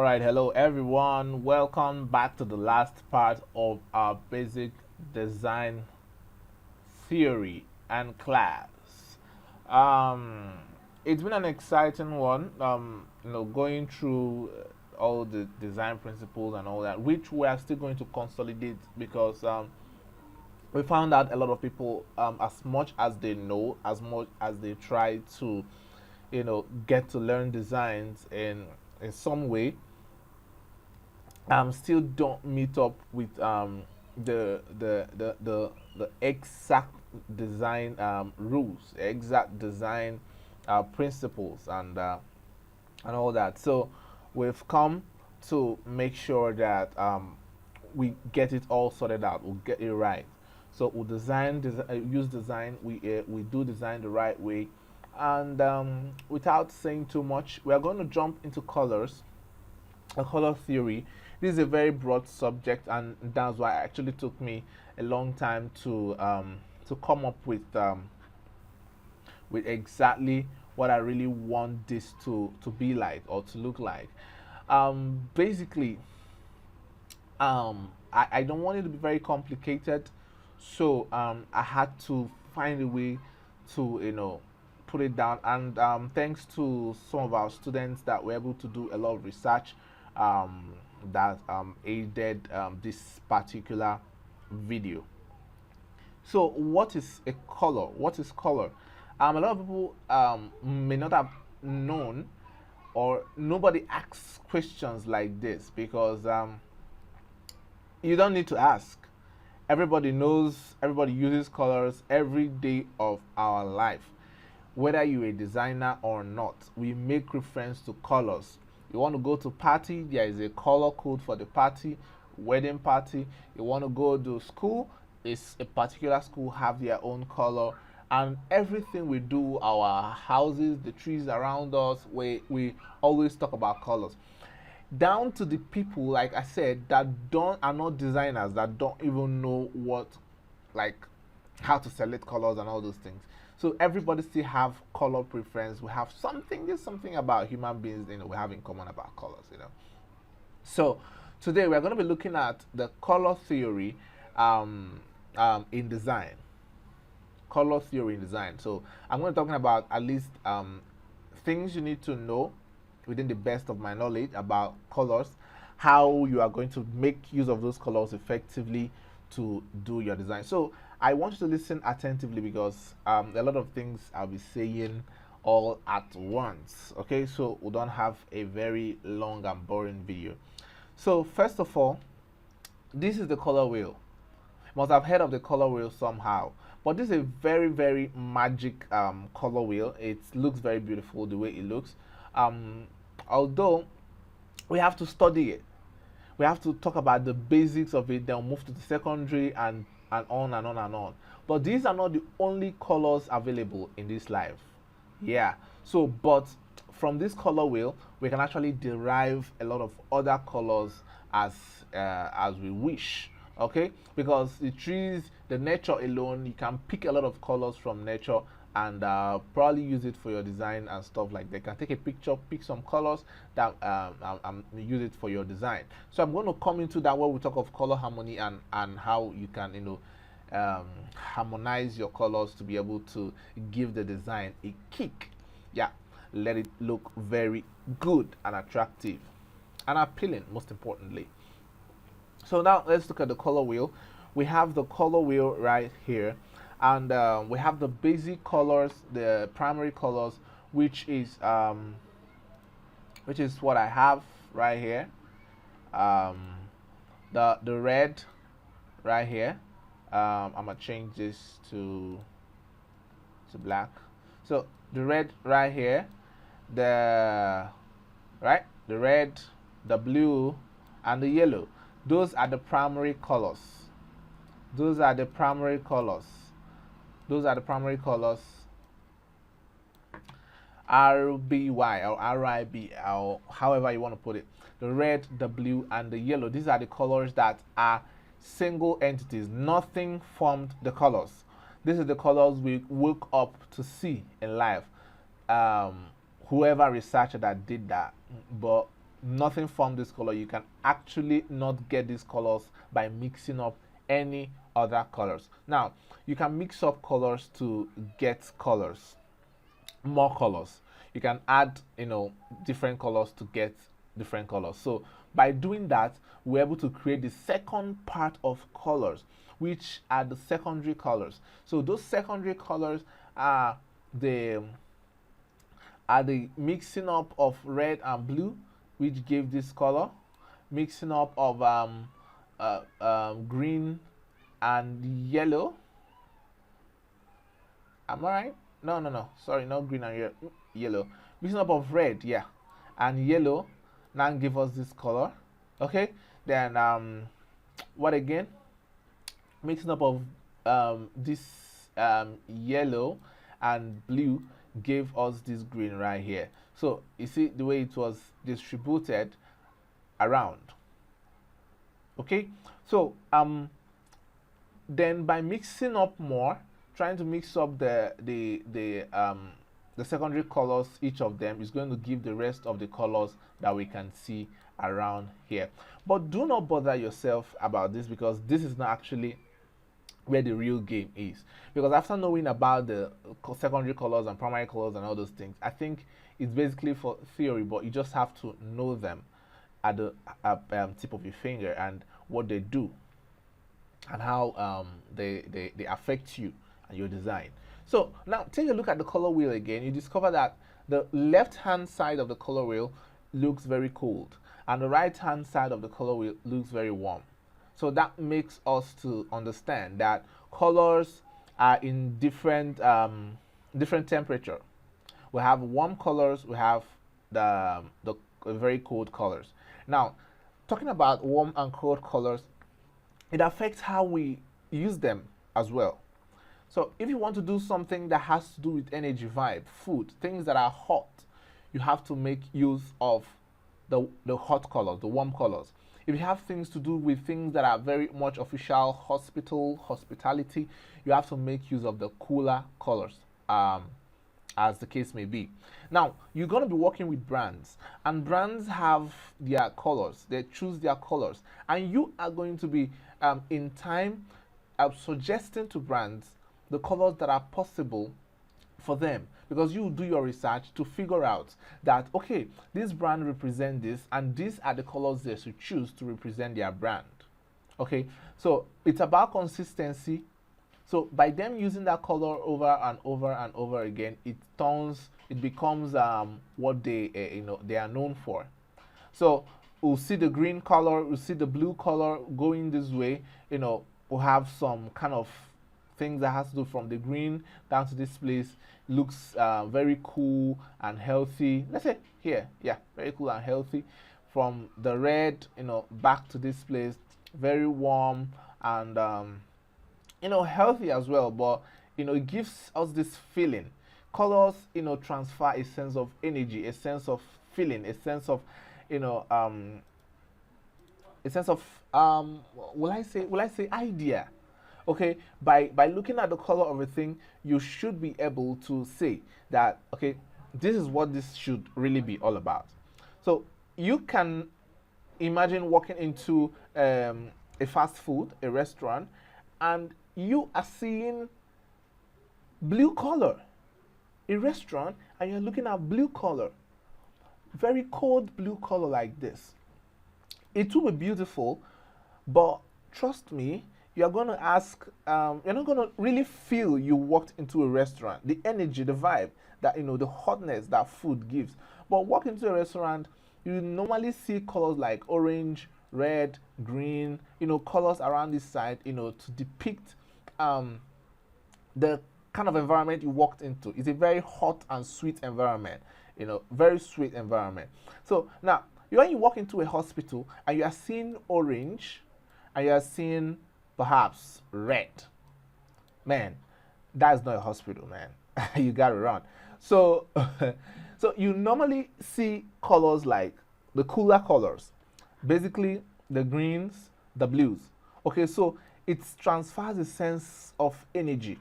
Alright, hello everyone. Welcome back to the last part of our basic design theory and class. Um, it's been an exciting one, going through all the design principles and all that, which we are still going to consolidate because we found out a lot of people, as much as they know, as much as they try to, get to learn designs in some way, still don't meet up with the exact design rules, exact design principles, and all that. So we've come to make sure that we get it all sorted out. We'll get it right. So we'll use design. We do design the right way, and without saying too much, we are going to jump into colors, a color theory. This is a very broad subject, and that's why it actually took me a long time to come up with exactly what I really want this to be like or to look like. Basically, I don't want it to be very complicated, so I had to find a way to put it down. And thanks to some of our students that were able to do a lot of research, that aided this particular video. So, what is a color? What is color? A lot of people may not have known, or nobody asks questions like this because you don't need to ask. Everybody knows, everybody uses colors every day of our life. Whether you're a designer or not, we make reference to colors. You want to go to party, there is a color code for the party. Wedding party, you want to go to school, it's a particular school have their own color. And everything we do, our houses, the trees around us, we always talk about colors, down to the people, like I said, that don't are not designers, that don't even know what, like, how to select colors and all those things. So everybody still have color preference. We have something, there's something about human beings, we have in common about colors. So today we're going to be looking at the color theory in design. Color theory in design. So I'm going to be talking about at least things you need to know within the best of my knowledge about colors, how you are going to make use of those colors effectively to do your design. So I want you to listen attentively because a lot of things I'll be saying all at once. Okay, so we don't have a very long and boring video. So first of all, this is the color wheel. You must have heard of the color wheel somehow, but this is a very, very magic color wheel. It looks very beautiful the way it looks. Although we have to study it, we have to talk about the basics of it, then move to the secondary and on and on and on. But these are not the only colors available in this life. Yeah. So, but from this color wheel, we can actually derive a lot of other colors as we wish. Okay, because the trees, the nature alone, you can pick a lot of colors from nature and probably use it for your design and stuff like that. You can take a picture, pick some colors that use it for your design. So I'm going to come into that where we talk of color harmony and how you can harmonize your colors to be able to give the design a kick. Yeah, let it look very good and attractive and appealing, most importantly. So now let's look at the color wheel. We have the color wheel right here, and we have the basic colors, the primary colors, which is what I have right here. The red right here. I'm gonna change this to black. So the red right here, the red, the blue, and the yellow. Those are the primary colors. Those are the primary colors. Those are the primary colors. RBY or RIB or however you want to put it. The red, the blue, and the yellow. These are the colors that are single entities. Nothing formed the colors. These are the colors we woke up to see in life. Whoever researcher that did that, but nothing from this color. You can actually not get these colors by mixing up any other colors. Now, you can mix up colors to get colors, more colors. You can add, different colors to get different colors. So by doing that, we're able to create the second part of colors, which are the secondary colors. So those secondary colors are the mixing up of red and blue, which gave this color, mixing up of green and yellow. Am I right? No, no, no. Sorry, not green and yellow. Mixing up of red, yeah, and yellow. Now give us this color. Okay. Then what again? Mixing up of this yellow and blue gave us this green right here. So you see the way it was distributed around. Okay. So then by mixing up more, trying to mix up the secondary colors, each of them is going to give the rest of the colors that we can see around here. But do not bother yourself about this, because this is not actually where the real game is. Because after knowing about the secondary colors and primary colors and all those things, I think it's basically for theory, but you just have to know them at the tip of your finger and what they do and how they affect you and your design. So now take a look at the color wheel again. You discover that the left hand side of the color wheel looks very cold and the right hand side of the color wheel looks very warm. So that makes us to understand that colors are in different temperature. We have warm colors, we have the very cold colors. Now, talking about warm and cold colors, it affects how we use them as well. So if you want to do something that has to do with energy, vibe, food, things that are hot, you have to make use of the hot colors, the warm colors. If you have things to do with things that are very much official, hospitality, you have to make use of the cooler colors, as the case may be. Now, you're going to be working with brands, and brands have their colors. They choose their colors, and you are going to be, in time, suggesting to brands the colors that are possible for them, because you do your research to figure out that, okay, this brand represents this and these are the colors they should choose to represent their brand. Okay, so it's about consistency. So by them using that color over and over and over again, it becomes what they are known for. So we'll see the green color, we'll see the blue color going this way. We'll have some kind of things that has to do from the green down to this place. Looks very cool and healthy. Let's say here, yeah, very cool and healthy. From the red, back to this place, very warm and healthy as well. But it gives us this feeling. Colors, transfer a sense of energy, a sense of feeling, a sense of, will I say idea. Okay, by looking at the color of a thing, you should be able to say that, okay, this is what this should really be all about. So you can imagine walking into a fast food, a restaurant, and you are seeing blue color. A restaurant, and you're looking at blue color, very cold blue color like this. It will be beautiful, but trust me, you're going to ask, you're not going to really feel you walked into a restaurant, the energy, the vibe, that, the hotness that food gives. But walk into a restaurant, you normally see colors like orange, red, green, colors around this side, to depict the kind of environment you walked into. It's a very hot and sweet environment, very sweet environment. So now, when you walk into a hospital and you are seeing orange and you are seeing perhaps red, man, that is not a hospital, man. You got it wrong. So so you normally see colors like the cooler colors, basically the greens, the blues. Okay, so it transfers a sense of energy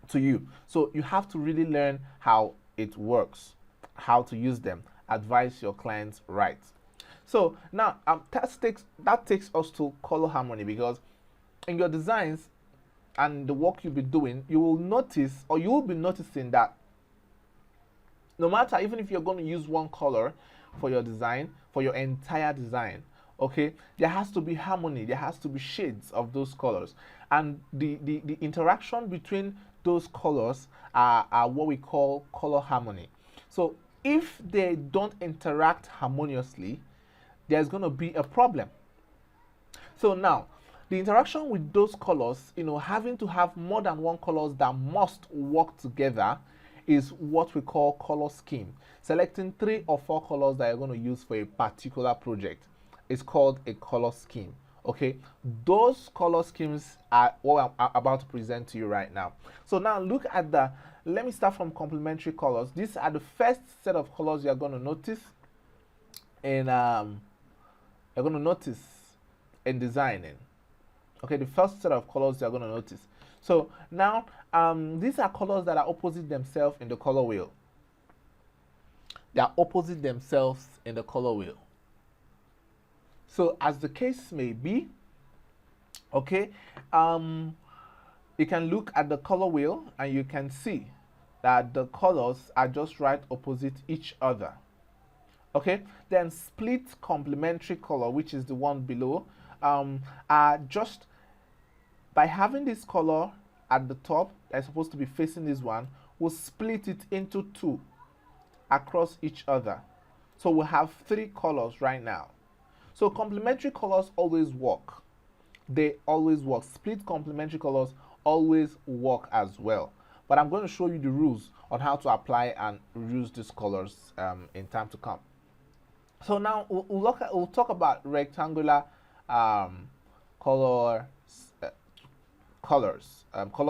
to you. So you have to really learn how it works, how to use them, advise your clients right. So now that takes us to color harmony, because in your designs and the work you'll be doing, you will notice, or you will be noticing, that no matter, even if you're going to use one color for your design, for your entire design, okay, there has to be harmony, there has to be shades of those colors, and the interaction between those colors are what we call color harmony. So if they don't interact harmoniously, there's going to be a problem. So now, the interaction with those colors, having to have more than one colors that must work together, is what we call color scheme. Selecting 3 or 4 colors that you're going to use for a particular project is called a color scheme. Okay, those color schemes are what I'm about to present to you right now. So now look at let me start from complementary colors. These are the first set of colors you're going to notice in designing. Okay, the first set of colors you're going to notice. So now these are colors that are opposite themselves in the color wheel. They are opposite themselves in the color wheel. So as the case may be, okay, you can look at the color wheel and you can see that the colors are just right opposite each other. Okay, then split complementary color, which is the one below, are just by having this color at the top that's supposed to be facing this one, we'll split it into 2 across each other. So we have 3 colors right now. So complementary colors always work. They always work. Split complementary colors always work as well. But I'm going to show you the rules on how to apply and use these colors in time to come. So now we'll talk about rectangular color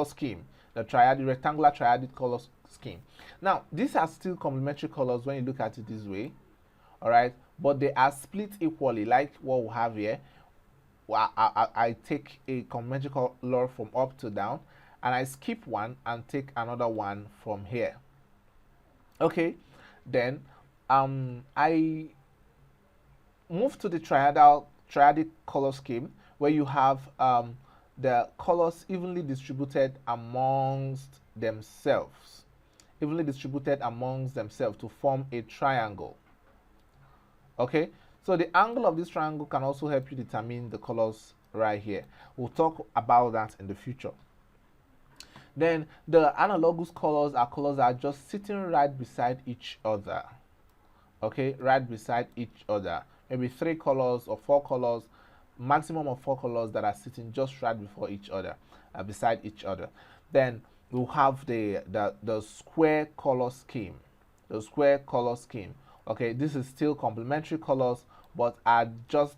scheme, the rectangular triadic color scheme. Now these are still complementary colors when you look at it this way, all right, but they are split equally, like what we have here. I take a complementary color from up to down, and I skip one and take another one from here. Okay, then I move to the triadic color scheme, where you have the colors evenly distributed amongst themselves, to form a triangle. Okay, so the angle of this triangle can also help you determine the colors right here. We'll talk about that in the future. Then the analogous colors are colors that are just sitting right beside each other. Okay, right beside each other. Maybe 3 colors or 4 colors, maximum of 4 colors that are sitting just right before each other, beside each other. Then we'll have the square color scheme. The square color scheme. Okay, this is still complementary colors, but are just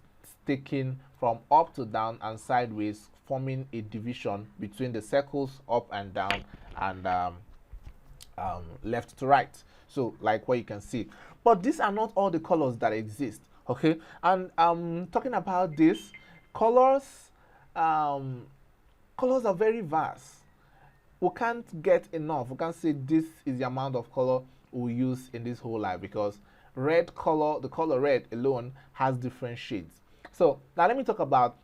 taken from up to down and sideways, forming a division between the circles up and down and left to right. So like what you can see. But these are not all the colors that exist. Okay, and talking about this, colors are very vast. We can't get enough. We can't say this is the amount of color we use in this whole life, because the color red alone has different shades. So now let me talk about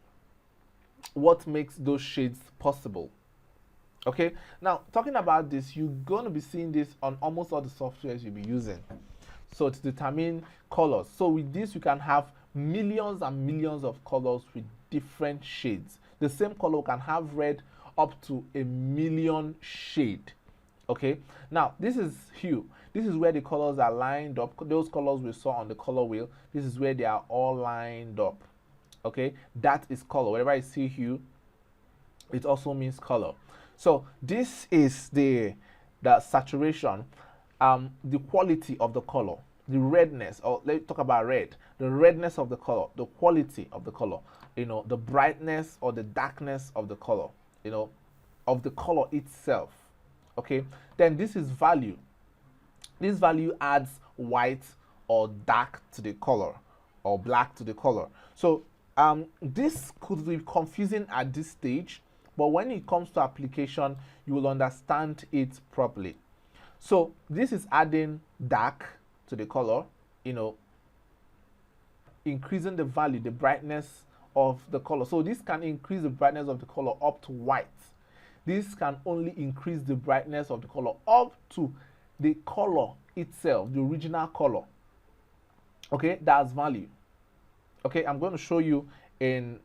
what makes those shades possible. Okay, now talking about this, you're going to be seeing this on almost all the softwares you'll be using. So to determine colors, so with this you can have millions and millions of colors with different shades. The same color can have red up to 1 million shade. Okay, now this is hue. This is where the colors are lined up. Those colors we saw on the color wheel, this is where they are all lined up. Okay, that is color. Whenever I see hue, it also means color. So this is the saturation, the quality of the color, the redness, or let's talk about red, the redness of the color, the quality of the color, the brightness or the darkness of the color, of the color itself. Okay, then this is value. This value adds white or dark to the color or black to the color. So this could be confusing at this stage, but when it comes to application, you will understand it properly. So this is adding dark to the color. If increasing the value, the brightness of the color. So this can increase the brightness of the color up to white. This can only increase the brightness of the color up to the color itself, the original color. Okay, that's value. Okay, I'm going to show you in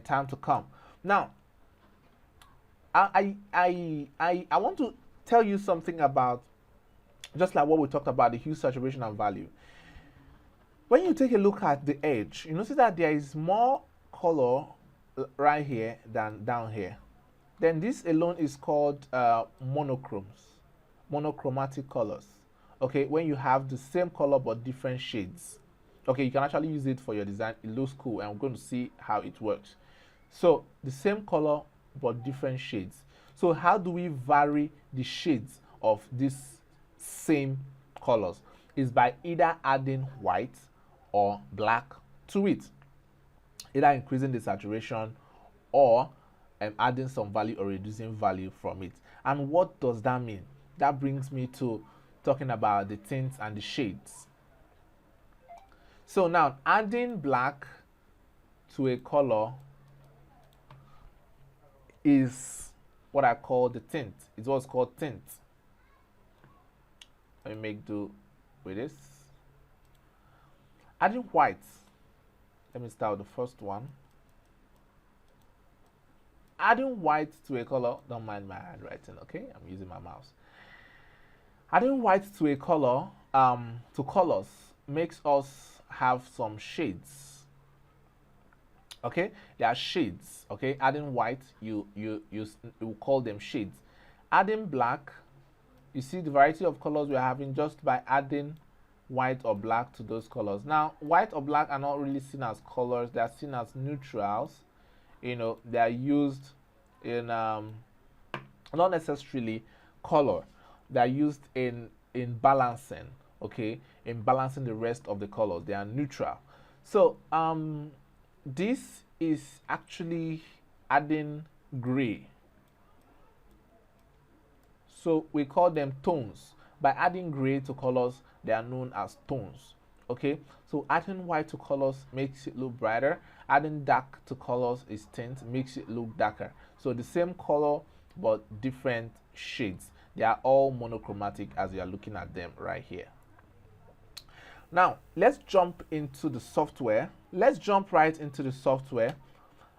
time to come. Now, I want to tell you something about, just like what we talked about, the hue, saturation, and value. When you take a look at the edge, you notice that there is more color right here than down here. Then this alone is called monochromes, monochromatic colors. Okay, when you have the same color but different shades. Okay, you can actually use it for your design. It looks cool, and we're going to see how it works. So the same color but different shades. So how do we vary the shades of these same colors? Is by either adding white or black to it, either increasing the saturation or adding some value or reducing value from it. And what does that mean? That brings me to talking about the tints and the shades. So now, adding black to a color is what I call the tint. It's what's called tint. Let me make do with this. Adding white. Let me start with the first one. Adding white to a color, don't mind my handwriting, okay? I'm using my mouse. Adding white to a color, to colors, makes us have some shades. Okay, there are shades. Okay, adding white, you call them shades. Adding black, you see the variety of colors we're having just by adding white or black to those colors. Now, white or black are not really seen as colors; they are seen as neutrals. You know, they are used in not necessarily color. They are used in balancing. Okay, in balancing the rest of the colors. They are neutral. So this is actually adding gray. So we call them tones. By adding gray to colors, they are known as tones. Okay, so adding white to colors makes it look brighter. Adding dark to colors is tint, makes it look darker. So the same color but different shades. They are all monochromatic as you are looking at them right here. Now, let's jump into the software. Let's jump right into the software.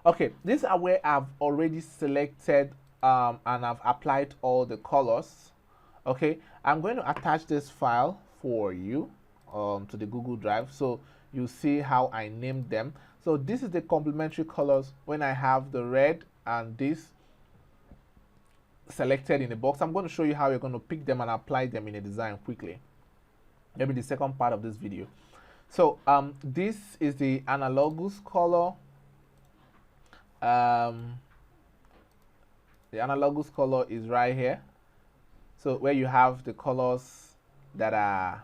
Okay, these are where I've already selected and I've applied all the colors. Okay, I'm going to attach this file for you to the Google Drive, so you see how I named them. So this is the complementary colors when I have the red and this selected in the box. I'm going to show you how you're going to pick them and apply them in a design quickly. Maybe the second part of this video. So this is the analogous color. The analogous color is right here. So where you have the colors that are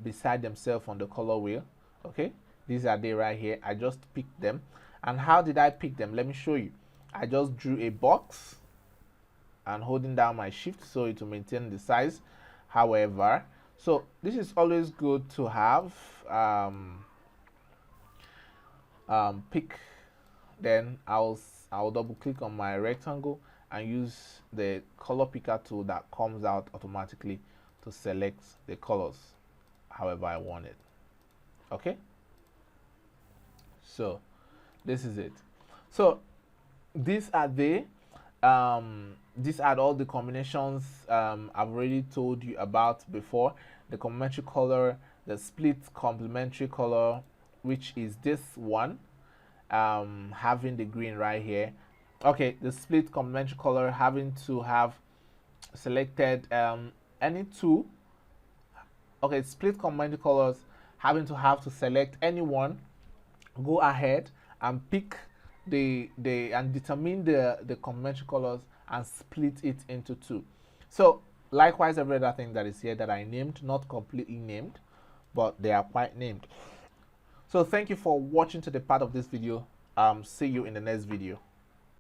beside themselves on the color wheel. Okay, these are they right here. I just picked them. And how did I pick them? Let me show you. I just drew a box and holding down my shift so it will maintain the size. However, so this is always good to have pick. Then I'll double click on my rectangle and use the color picker tool that comes out automatically to select the colors however I want it. Okay, so this is it. So these are all the combinations I've already told you about before. The complementary color, the split complementary color, which is this one, having the green right here. Okay, the split complementary color, having to have selected any two. Okay, split complementary colors, having to have to select any one, go ahead and pick and determine the complementary colors and split it into two. So likewise, every other thing that is here that I named, not completely named, but they are quite named. So thank you for watching to the part of this video. See you in the next video.